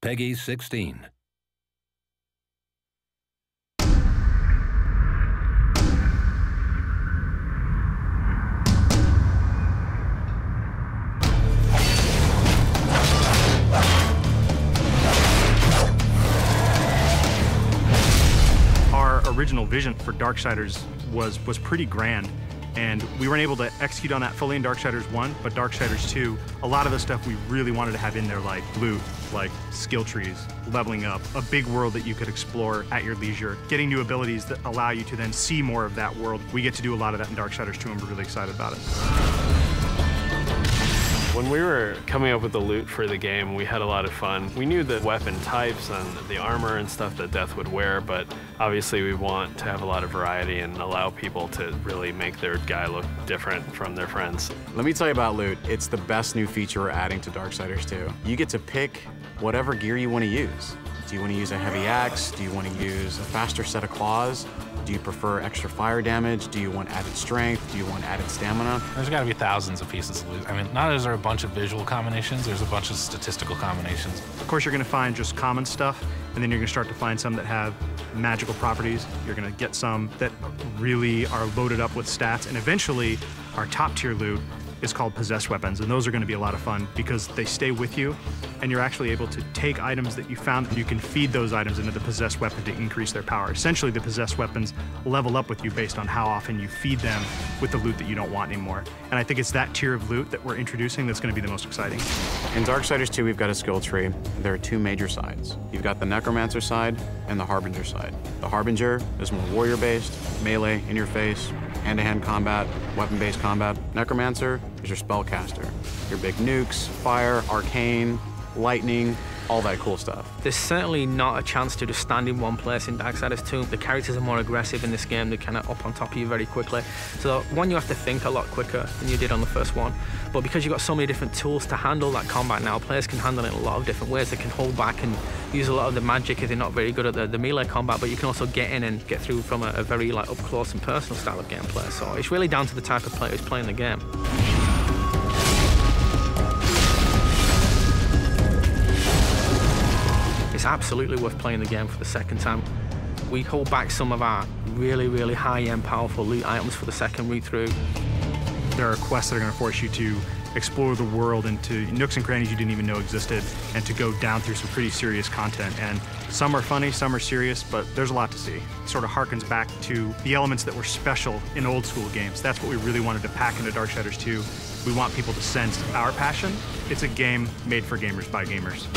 Peggy 16. Our original vision for Darksiders was pretty grand, and we weren't able to execute on that fully in Darksiders 1, but Darksiders 2, a lot of the stuff we really wanted to have in there, like loot, like skill trees, leveling up, a big world that you could explore at your leisure, getting new abilities that allow you to then see more of that world. We get to do a lot of that in Darksiders 2, and we're really excited about it. When we were coming up with the loot for the game, we had a lot of fun. We knew the weapon types and the armor and stuff that Death would wear, but obviously we want to have a lot of variety and allow people to really make their guy look different from their friends. Let me tell you about loot. It's the best new feature we're adding to Darksiders 2. You get to pick whatever gear you want to use. Do you want to use a heavy axe? Do you want to use a faster set of claws? Do you prefer extra fire damage? Do you want added strength? Do you want added stamina? There's got to be thousands of pieces of loot. I mean, not is there a bunch of visual combinations, there's a bunch of statistical combinations. Of course, you're going to find just common stuff, and then you're going to start to find some that have magical properties. You're going to get some that really are loaded up with stats, and eventually, our top-tier loot is called possessed weapons, and those are going to be a lot of fun because they stay with you, and you're actually able to take items that you found, and you can feed those items into the possessed weapon to increase their power. Essentially, the possessed weapons level up with you based on how often you feed them with the loot that you don't want anymore. And I think it's that tier of loot that we're introducing that's going to be the most exciting. In Darksiders 2, we've got a skill tree. There are two major sides. You've got the Necromancer side and the Harbinger side. The Harbinger is more warrior-based, melee, in-your-face, hand-to-hand combat, weapon-based combat. Necromancer is your spellcaster. Your big nukes, fire, arcane, lightning, all that cool stuff. There's certainly not a chance to just stand in one place in Darksiders 2. The characters are more aggressive in this game. They're kind of up on top of you very quickly. So one, you have to think a lot quicker than you did on the first one. But because you've got so many different tools to handle that combat now, players can handle it in a lot of different ways. They can hold back and use a lot of the magic if they're not very good at the melee combat, but you can also get in and get through from a very up close and personal style of gameplay. So it's really down to the type of player who's playing the game. It's absolutely worth playing the game for the second time. We hold back some of our really high-end, powerful loot items for the second read-through. There are quests that are going to force you to explore the world into nooks and crannies you didn't even know existed, and to go down through some pretty serious content. And some are funny, some are serious, but there's a lot to see. It sort of harkens back to the elements that were special in old school games. That's what we really wanted to pack into Darksiders 2. We want people to sense our passion. It's a game made for gamers by gamers.